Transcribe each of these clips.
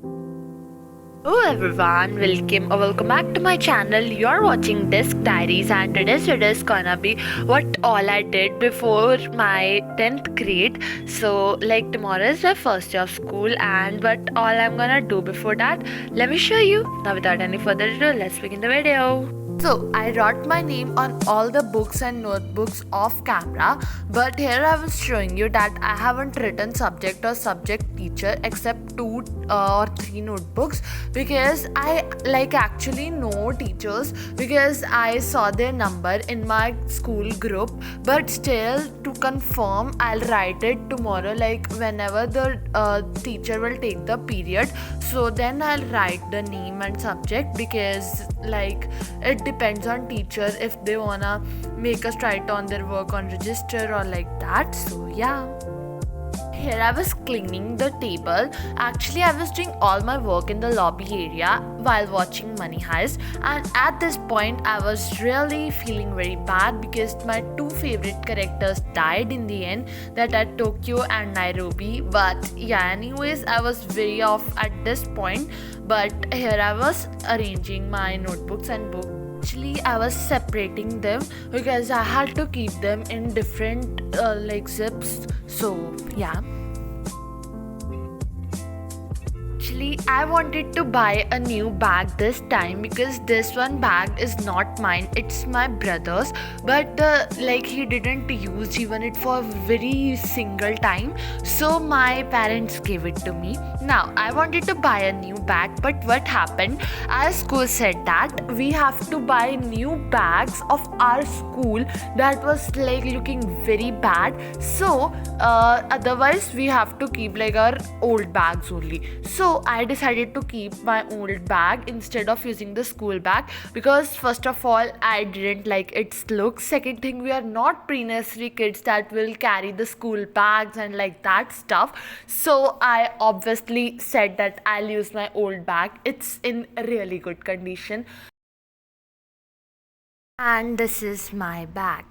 Hello everyone, welcome back to my channel. You're watching Desk Diaries, and today's video is gonna be what all I did before my 10th grade. So like tomorrow is my first day of school, and what all I'm gonna do before that, let me show you. Now without any further ado, let's begin the video. So I wrote my name on all the books and notebooks off camera, but here I was showing you that I haven't written subject or subject teacher except two or three notebooks, because I actually know teachers because I saw their number in my school group. But still, to confirm, I'll write it tomorrow, like whenever the teacher will take the period. So then I'll write the name and subject, because it depends on teacher if they wanna make us write on their work on register or like that. So yeah, here I was cleaning the table. Actually, I was doing all my work in the lobby area while watching Money Heist, and at this point I was really feeling very bad because my two favorite characters died in the end, that are Tokyo and Nairobi. But yeah, anyways, I was very off at this point. But here I was arranging my notebooks and books. Actually, I was separating them because I had to keep them in different zips. So yeah. Actually, I wanted to buy a new bag this time because this one bag is not mine, it's my brother's. But he didn't use even it for a very single time, so my parents gave it to me. Now I wanted to buy a new bag, but what happened, our school said that we have to buy new bags of our school that was looking very bad. So otherwise we have to keep our old bags only. So I decided to keep my old bag instead of using the school bag, because first of all, I didn't like its look. Second thing, we are not pre-nursery kids that will carry the school bags and like that stuff. So I obviously said that I'll use my old bag. It's in really good condition. And this is my bag.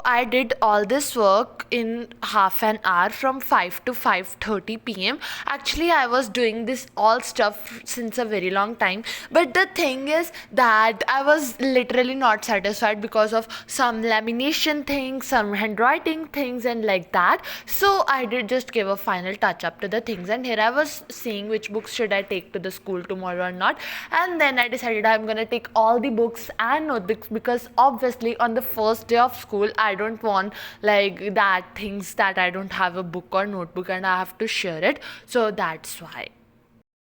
I did all this work in half an hour from 5 to 5:30 p.m. Actually, I was doing this all stuff since a very long time. But the thing is that I was literally not satisfied because of some lamination things, some handwriting things, and like that. So I did just give a final touch up to the things. And here I was seeing which books should I take to the school tomorrow or not. And then I decided I'm gonna take all the books and notebooks, because obviously on the first day of school I don't want that things that I don't have a book or notebook and I have to share it. So that's why.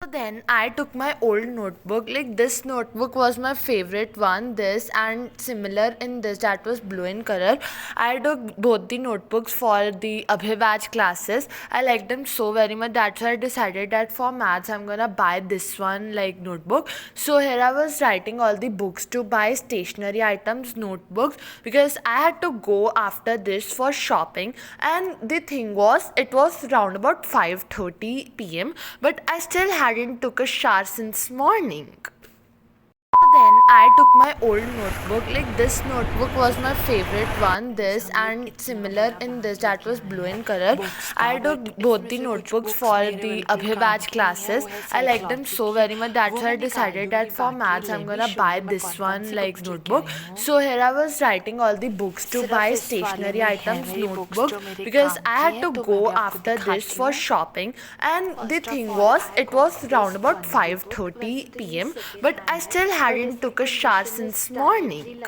So then I took my old notebook. This notebook was my favorite one. This and similar in this, that was blue in color. I took both the notebooks for the Abhay batch classes. I liked them so very much. That's why I decided that for maths I'm gonna buy this one notebook. So here I was writing all the books to buy stationery items, notebooks, because I had to go after this for shopping. And the thing was, it was around about 5:30 p.m. but I still hadn't took a shower since morning. So then I took my old notebook. This notebook was my favorite one. This and similar in this, that was blue in color. I took both the notebooks for the Abhay batch classes. I liked them so very much. That's why I decided that for maths I'm gonna buy this one notebook. So here I was writing all the books to buy stationery items, notebooks, because I had to go after this for shopping. And the thing was, it was around about 5:30 p.m. but I still hadn't took a shower since morning.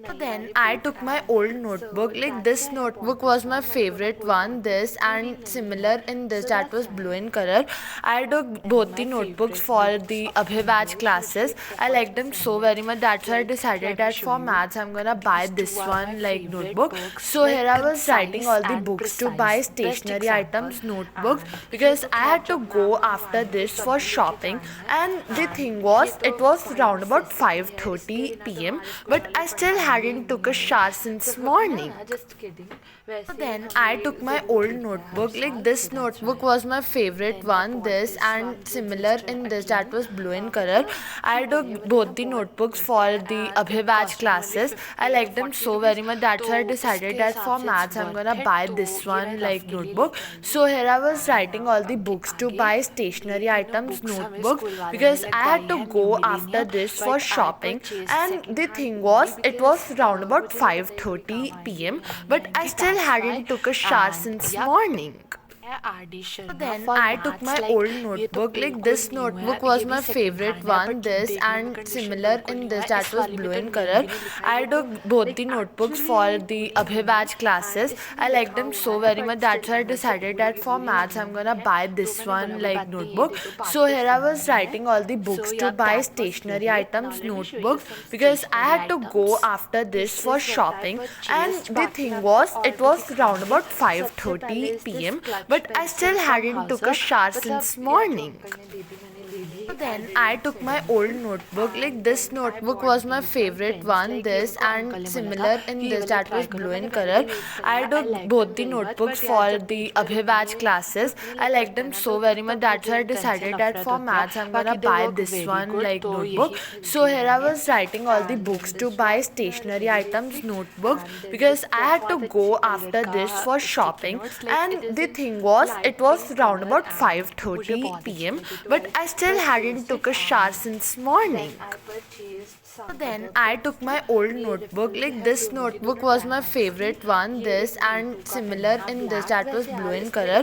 So then I took my old notebook. This notebook was my favorite one. This and similar in this, that was blue in color. I took both the notebooks for the Abhay batch classes. I liked them so very much. That's why I decided that for maths I'm gonna buy this one notebook. So here I was writing all the books to buy stationery items, notebooks, because I had to go after this for shopping. And the thing was, it was round about 5:30 p.m. but I still hadn't took a shower since morning. Just kidding. So then I took my old notebook. Like this notebook was my favorite one. This and similar in this that was blue in color. I took both the notebooks for the Abhay batch classes. I liked them so very much. That's why I decided that for maths I'm gonna buy this one like notebook. So here I was writing all the books to buy stationery items, notebooks because I had to go after this for shopping. And the thing was, it was round about 5:30 p.m. but I still hadn't took a shower since morning. Addition. So then I took my old notebook. Like this notebook was my favorite one. This and similar in this that was blue in color. I took both the notebooks for the Abhay batch classes. I liked them so very much. That's why I decided that for maths I'm gonna buy this one like notebook. So here I was writing all the books to buy stationery items, notebooks because I had to go after this for shopping. And the thing was, it was round about 5:30 p.m. but I still hadn't took a shower since morning. So then I took my old notebook. Like this notebook was my favorite one. This and similar in this that was blue in color. I took both the notebooks for the Abhay batch classes. I liked them so very much. That's why I decided that for maths I'm gonna buy this one like notebook. So here I was writing all the books to buy stationery items, notebooks because I had to go after this for shopping. And the thing was, it was round about 5:30 p.m. but I still hadn't took a shower since morning. So then I took my old notebook. Like this notebook was my favorite one. This and similar in this that was blue in color.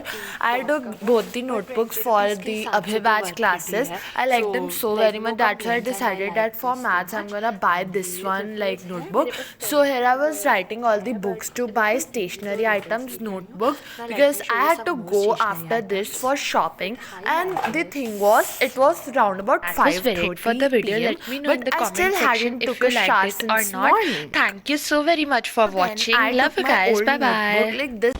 I took both the notebooks for the Abhay batch classes. I liked them so very much. That's why I decided that for maths I'm gonna buy this one like notebook. So here I was writing all the books to buy stationery items, notebooks because I had to go after this for shopping. And the thing was, it was round about 5:30 for the video. p.m. Let me know in but the I comment still section hadn't if took you a shower liked it or since not. morning. Thank you so very much for Then watching. I Love took you my guys. old Bye bye. notebook. Like this